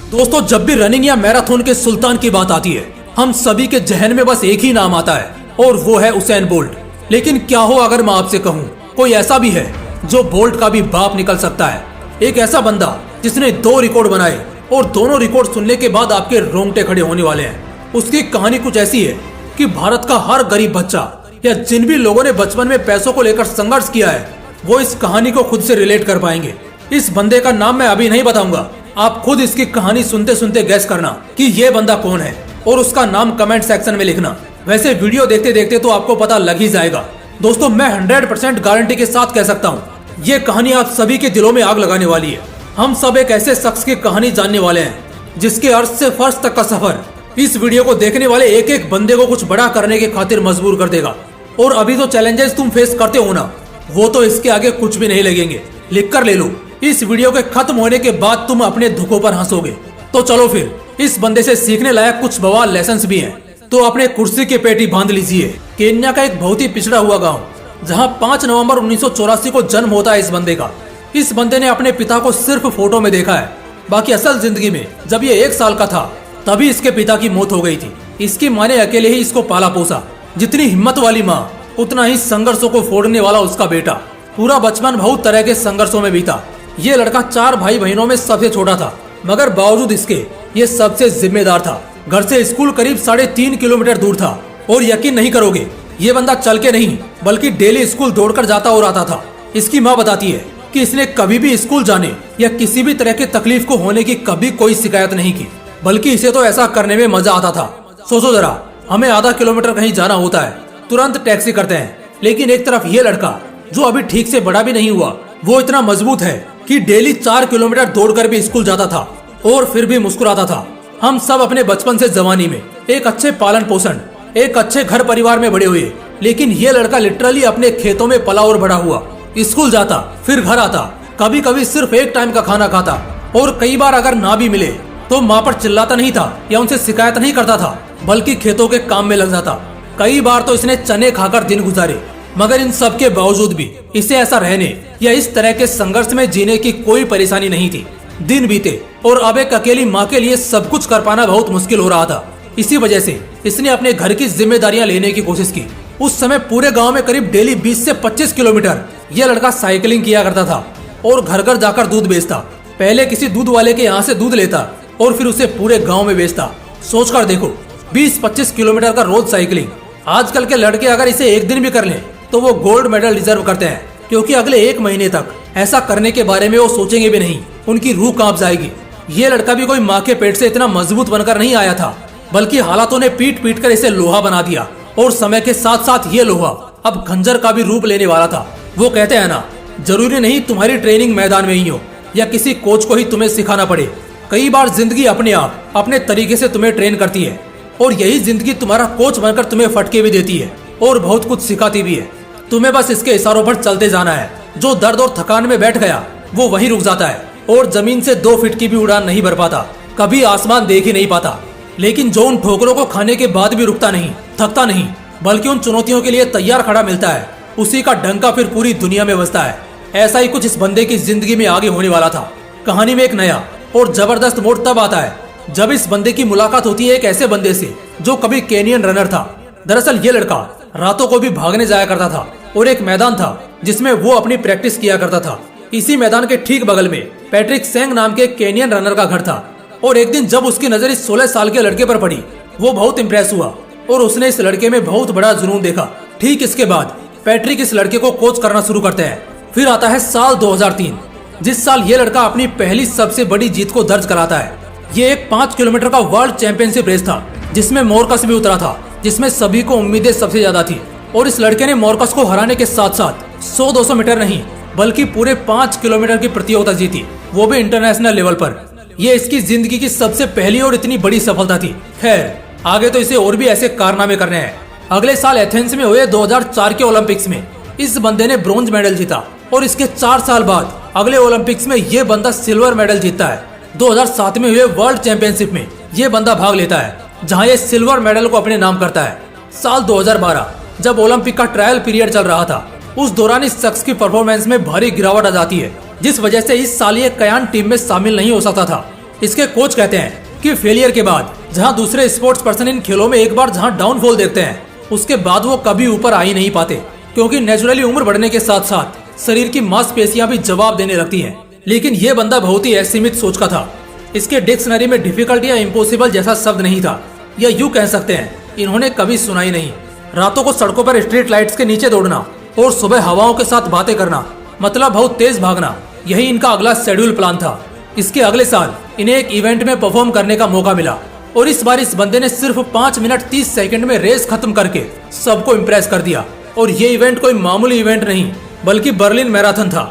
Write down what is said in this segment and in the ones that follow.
दोस्तों, जब भी रनिंग या मैराथन के सुल्तान की बात आती है, हम सभी के जहन में बस एक ही नाम आता है और वो है उसेन बोल्ट। लेकिन क्या हो अगर मैं आपसे कहूँ कोई ऐसा भी है जो बोल्ट का भी बाप निकल सकता है। एक ऐसा बंदा जिसने 2 रिकॉर्ड बनाए और दोनों रिकॉर्ड सुनने के बाद आपके रोंगटे खड़े होने वाले हैं। उसकी कहानी कुछ ऐसी है कि भारत का हर गरीब बच्चा या जिन भी लोगों ने बचपन में पैसों को लेकर संघर्ष किया है वो इस कहानी को खुद से रिलेट कर पाएंगे। इस बंदे का नाम मैं अभी नहीं बताऊंगा, आप खुद इसकी कहानी सुनते सुनते गैस करना कि ये बंदा कौन है और उसका नाम कमेंट सेक्शन में लिखना। वैसे वीडियो देखते देखते तो आपको पता लग ही जाएगा। दोस्तों, मैं 100% गारंटी के साथ कह सकता हूँ ये कहानी आप सभी के दिलों में आग लगाने वाली है। हम सब एक ऐसे शख्स की कहानी जानने वाले हैं जिसके अर्श से फर्श तक का सफर इस वीडियो को देखने वाले एक एक बंदे को कुछ बड़ा करने की खातिर मजबूर कर देगा। और अभी जो चैलेंजेस तुम फेस करते हो ना, वो तो इसके आगे कुछ भी नहीं लगेंगे। लिख कर ले लो, इस वीडियो के खत्म होने के बाद तुम अपने दुखों पर हंसोगे। तो चलो फिर, इस बंदे से सीखने लायक कुछ बवाल लेसन्स भी हैं। तो अपने कुर्सी की पेटी बांध लीजिए। केन्या का एक बहुत ही पिछड़ा हुआ गांव, जहां 5 नवंबर 1984 को जन्म होता है इस बंदे का। इस बंदे ने अपने पिता को सिर्फ फोटो में देखा है, बाकी असल जिंदगी में जब ये 1 साल का था तभी इसके पिता की मौत हो गई थी। इसकी माँ ने अकेले ही इसको पाला पोसा। जितनी हिम्मत वाली माँ उतना ही संघर्षों को फोड़ने वाला उसका बेटा। पूरा बचपन बहुत तरह के संघर्षों में बीता। ये लड़का 4 भाई बहनों में सबसे छोटा था, मगर बावजूद इसके ये सबसे जिम्मेदार था। घर से स्कूल करीब 3.5 किलोमीटर दूर था और यकीन नहीं करोगे, ये बंदा चल के नहीं बल्कि डेली स्कूल दौड़कर जाता और आता था। इसकी माँ बताती है कि इसने कभी भी स्कूल जाने या किसी भी तरह की तकलीफ को होने की कभी कोई शिकायत नहीं की, बल्कि इसे तो ऐसा करने में मजा आता था। सोचो जरा, हमें आधा किलोमीटर कहीं जाना होता है, तुरंत टैक्सी करते हैं, लेकिन एक तरफ ये लड़का जो अभी ठीक से बड़ा भी नहीं हुआ, वो इतना मजबूत है कि डेली 4 किलोमीटर दौड़कर भी स्कूल जाता था और फिर भी मुस्कुराता था। हम सब अपने बचपन से जवानी में एक अच्छे पालन पोषण, एक अच्छे घर परिवार में बड़े हुए, लेकिन ये लड़का लिटरली अपने खेतों में पला और बड़ा हुआ। स्कूल जाता, फिर घर आता, कभी कभी सिर्फ एक टाइम का खाना खाता और कई बार अगर ना भी मिले तो माँ पर चिल्लाता नहीं था या उनसे शिकायत नहीं करता था, बल्कि खेतों के काम में लग जाता। कई बार तो इसने चने खाकर दिन गुजारे, मगर इन सब के बावजूद भी इसे ऐसा रहने या इस तरह के संघर्ष में जीने की कोई परेशानी नहीं थी। दिन बीते और अब एक अकेली माँ के लिए सब कुछ कर पाना बहुत मुश्किल हो रहा था। इसी वजह से इसने अपने घर की जिम्मेदारियां लेने की कोशिश की। उस समय पूरे गांव में करीब डेली 20 से 25 किलोमीटर यह लड़का साइकिलिंग किया करता था और घर घर जाकर दूध बेचता। पहले किसी दूध वाले के यहाँ से दूध लेता और फिर उसे पूरे गाँव में बेचता। सोच कर देखो, 20-25 किलोमीटर का रोज साइकिलिंग। आजकल के लड़के अगर इसे एक दिन भी कर लें तो वो गोल्ड मेडल डिजर्व करते हैं, क्योंकि अगले 1 महीने तक ऐसा करने के बारे में वो सोचेंगे भी नहीं, उनकी रूह कांप जाएगी। ये लड़का भी कोई माँ के पेट से इतना मजबूत बनकर नहीं आया था, बल्कि हालातों ने पीट पीट कर इसे लोहा बना दिया। और समय के साथ साथ ये लोहा अब खंजर का भी रूप लेने वाला था। वो कहते हैं ना, जरूरी नहीं तुम्हारी ट्रेनिंग मैदान में ही हो या किसी कोच को ही तुम्हें सिखाना पड़े। कई बार जिंदगी अपने आप अपने तरीके से तुम्हें ट्रेन करती है और यही जिंदगी तुम्हारा कोच बनकर तुम्हें फटके भी देती है और बहुत कुछ सिखाती भी है। तुम्हें बस इसके इशारों पर चलते जाना है। जो दर्द और थकान में बैठ गया वो वहीं रुक जाता है और जमीन से 2 फीट की भी उड़ान नहीं भर पाता, कभी आसमान देख ही नहीं पाता। लेकिन जो उन ठोकरों को खाने के बाद भी रुकता नहीं, थकता नहीं, बल्कि उन चुनौतियों के लिए तैयार खड़ा मिलता है, उसी का डंका फिर पूरी दुनिया में बजता है। ऐसा ही कुछ इस बंदे की जिंदगी में आगे होने वाला था। कहानी में एक नया और जबरदस्त मोड़ तब आता है जब इस बंदे की मुलाकात होती है एक ऐसे बंदे से जो कभी केनियन रनर था। दरअसल ये लड़का रातों को भी भागने जाया करता था और एक मैदान था जिसमें वो अपनी प्रैक्टिस किया करता था। इसी मैदान के ठीक बगल में पैट्रिक सेंग नाम के केनियन रनर का घर था। और एक दिन जब उसकी नजर इस 16 साल के लड़के पर पड़ी, वो बहुत इम्प्रेस हुआ और उसने इस लड़के में बहुत बड़ा जुनून देखा। ठीक इसके बाद पैट्रिक इस लड़के को कोच करना शुरू करते हैं। फिर आता है साल 2003, जिस साल ये लड़का अपनी पहली सबसे बड़ी जीत को दर्ज कराता है। ये एक 5 किलोमीटर का वर्ल्ड चैंपियनशिप रेस था जिसमें मोरकस भी उतरा था, जिसमें सभी को उम्मीदें सबसे ज्यादा थी। और इस लड़के ने मोरकस को हराने के साथ साथ 100-200 मीटर नहीं बल्कि पूरे 5 किलोमीटर की प्रतियोगिता जीती, वो भी इंटरनेशनल लेवल पर। ये इसकी जिंदगी की सबसे पहली और इतनी बड़ी सफलता थी। खैर, आगे तो इसे और भी ऐसे कारनामे करने हैं। अगले साल एथेंस में हुए 2004 के ओलंपिक्स में इस बंदे ने ब्रोंज मेडल जीता और इसके 4 साल बाद अगले ओलंपिक्स में ये बंदा सिल्वर मेडल जीतता है। 2007 में हुए वर्ल्ड चैंपियनशिप में ये बंदा भाग लेता है, जहां ये सिल्वर मेडल को अपने नाम करता है। साल 2012 जब ओलंपिक का ट्रायल पीरियड चल रहा था, उस दौरान इस शख्स की परफॉर्मेंस में भारी गिरावट आ जाती है, जिस वजह से इस साल ये कयान टीम में शामिल नहीं हो सकता था। इसके कोच कहते हैं कि फेलियर के बाद जहां दूसरे स्पोर्ट्स पर्सन इन खेलों में एक बार जहां डाउनफॉल देखते हैं, उसके बाद वो कभी ऊपर आ ही नहीं पाते, क्योंकि नेचुरली उम्र बढ़ने के साथ साथ शरीर की मांसपेशियां भी जवाब देने लगती हैं। लेकिन ये बंदा बहुत ही असीमित सोच का था। इसके डिक्शनरी में डिफिकल्ट या इम्पॉसिबल जैसा शब्द नहीं था, या यूं कह सकते हैं इन्होंने कभी सुना ही नहीं। रातों को सड़कों पर स्ट्रीट लाइट्स के नीचे दौड़ना और सुबह हवाओं के साथ बातें करना, मतलब बहुत तेज भागना, यही इनका अगला शेड्यूल प्लान था। इसके अगले साल इन्हें एक इवेंट में परफॉर्म करने का मौका मिला और इस बार इस बंदे ने सिर्फ 5 मिनट 30 सेकंड में रेस खत्म करके सबको इम्प्रेस कर दिया। और ये इवेंट कोई मामूली इवेंट नहीं बल्कि बर्लिन मैराथन था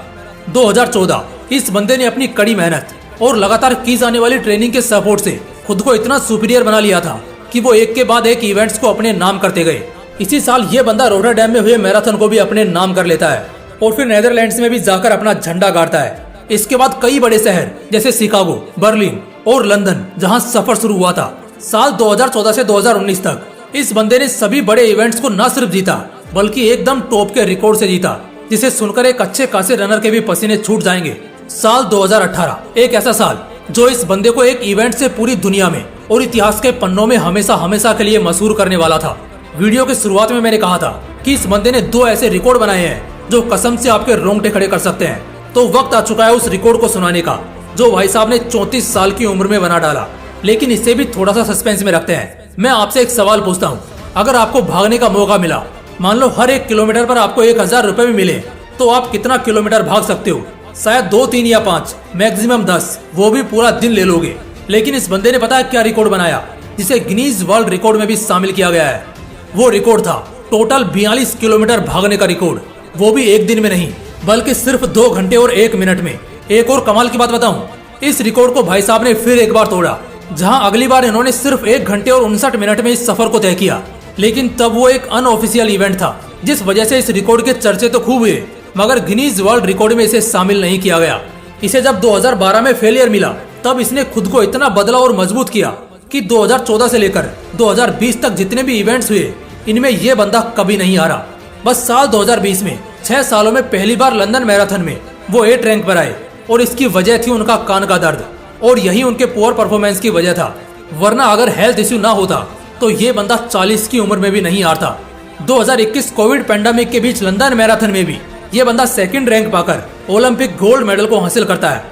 2014। इस बंदे ने अपनी कड़ी मेहनत और लगातार की जाने वाली ट्रेनिंग के सपोर्ट से खुद को इतना सुपीरियर बना लिया था कि वो एक के बाद एक इवेंट्स को अपने नाम करते गए। इसी साल ये बंदा रोटरडैम में हुए मैराथन को भी अपने नाम कर लेता है और फिर नेदरलैंड्स में भी जाकर अपना झंडा गाड़ता है। इसके बाद कई बड़े शहर जैसे शिकागो, बर्लिन और लंदन जहां सफर शुरू हुआ था। साल 2014 से 2019 तक इस बंदे ने सभी बड़े इवेंट्स को न सिर्फ जीता बल्कि एकदम टॉप के रिकॉर्ड से जीता, जिसे सुनकर एक अच्छे खासे रनर के भी पसीने छूट जाएंगे। साल 2018 एक ऐसा साल जो इस बंदे को एक इवेंट से पूरी दुनिया में और इतिहास के पन्नों में हमेशा हमेशा के लिए मशहूर करने वाला था। वीडियो के शुरुआत में मैंने कहा था कि इस बंदे ने 2 ऐसे रिकॉर्ड बनाए हैं जो कसम से आपके रोंगटे खड़े कर सकते हैं। तो वक्त आ चुका है उस रिकॉर्ड को सुनाने का जो भाई साहब ने 34 साल की उम्र में बना डाला। लेकिन इसे भी थोड़ा सा सस्पेंस में रखते हैं। मैं आपसे एक सवाल पूछता हूँ, अगर आपको भागने का मौका मिला, मान लो हर 1 किलोमीटर पर आपको 1000 रुपए भी मिले, तो आप कितना किलोमीटर भाग सकते हो? शायद 2, 3 या 5, मैक्सिमम 10, वो भी पूरा दिन ले लोगे। लेकिन इस बंदे ने पता है क्या रिकॉर्ड बनाया, जिसे गिनीज वर्ल्ड रिकॉर्ड में भी शामिल किया गया है। वो रिकॉर्ड था टोटल 42 किलोमीटर भागने का रिकॉर्ड, वो भी एक दिन में नहीं बल्कि सिर्फ 2 घंटे और 1 मिनट में। एक और कमाल की बात बताऊं, इस रिकॉर्ड को भाई साहब ने फिर एक बार तोड़ा, जहां अगली बार इन्होंने सिर्फ 1 घंटे और 59 मिनट में इस सफर को तय किया। लेकिन तब वो एक अनऑफिशियल इवेंट था, जिस वजह से इस रिकॉर्ड के चर्चे तो खूब हुए, मगर गिनीज वर्ल्ड रिकॉर्ड में इसे शामिल नहीं किया गया। इसे जब 2012 में फेलियर मिला, तब इसने खुद को इतना बदला और मजबूत किया कि 2014 से लेकर 2020 तक जितने भी इवेंट्स हुए, इनमें ये बंदा कभी नहीं हारा। बस साल 2020 में 6 सालों में पहली बार लंदन मैराथन में वो 8 रैंक पर आए और इसकी वजह थी उनका कान का दर्द, और यही उनके पुअर परफॉर्मेंस की वजह था। वरना अगर हेल्थ इश्यू ना होता तो ये बंदा 40 की उम्र में भी नहीं हारता। 2021 कोविड पैंडेमिक के बीच लंदन मैराथन में भी ये बंदा 2nd रैंक पाकर ओलंपिक गोल्ड मेडल को हासिल करता है।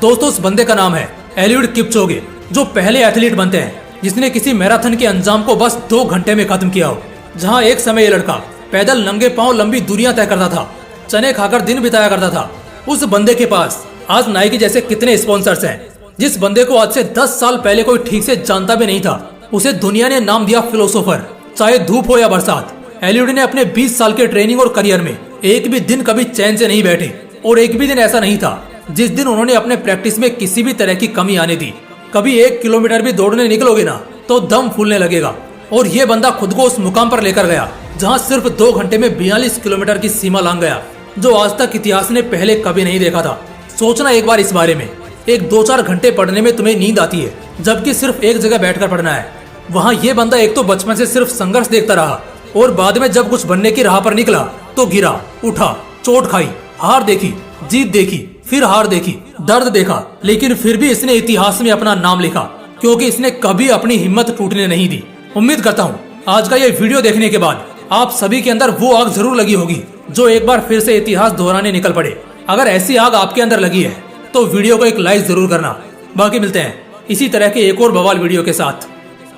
दोस्तों, उस बंदे का नाम है एलिउड किपचोगे, जो पहले एथलीट बनते हैं जिसने किसी मैराथन के अंजाम को बस 2 घंटे में खत्म किया हो। जहां एक समय ये लड़का पैदल नंगे पांव लंबी दूरियां तय करता था, चने खाकर दिन बिताया करता था। उस बंदे के पास आज नाइकी जैसे कितने स्पॉन्सर्स हैं। जिस बंदे को आज से 10 साल पहले कोई ठीक से जानता भी नहीं था, उसे दुनिया ने नाम दिया फिलोसोफर, चाहे धूप हो या बरसात। एलिउड ने अपने 20 साल के ट्रेनिंग और करियर में एक भी दिन कभी चैन से नहीं बैठे, और एक भी दिन ऐसा नहीं था जिस दिन उन्होंने अपने प्रैक्टिस में किसी भी तरह की कमी आने दी। कभी 1 किलोमीटर भी दौड़ने निकलोगे ना तो दम फूलने लगेगा। और ये बंदा खुद को उस मुकाम पर लेकर गया जहां सिर्फ 2 घंटे में 42 किलोमीटर की सीमा लांघ गया, जो आज तक इतिहास ने पहले कभी नहीं देखा था। सोचना एक बार इस बारे में, एक 2-4 घंटे पढ़ने में तुम्हें नींद आती है, जबकि सिर्फ एक जगह बैठकर पढ़ना है। वहाँ ये बंदा एक तो बचपन से सिर्फ संघर्ष देखता रहा, और बाद में जब कुछ बनने की राह पर निकला तो गिरा, उठा, चोट खाई, हार देखी, जीत देखी, फिर हार देखी, दर्द देखा, लेकिन फिर भी इसने इतिहास में अपना नाम लिखा, क्योंकि इसने कभी अपनी हिम्मत टूटने नहीं दी। उम्मीद करता हूँ आज का ये वीडियो देखने के बाद आप सभी के अंदर वो आग जरूर लगी होगी जो एक बार फिर से इतिहास दोहराने निकल पड़े। अगर ऐसी आग आपके अंदर लगी है तो वीडियो को एक लाइक जरूर करना। बाकी मिलते हैं इसी तरह के एक और बवाल वीडियो के साथ।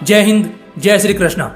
जय हिंद, जय श्री कृष्णा।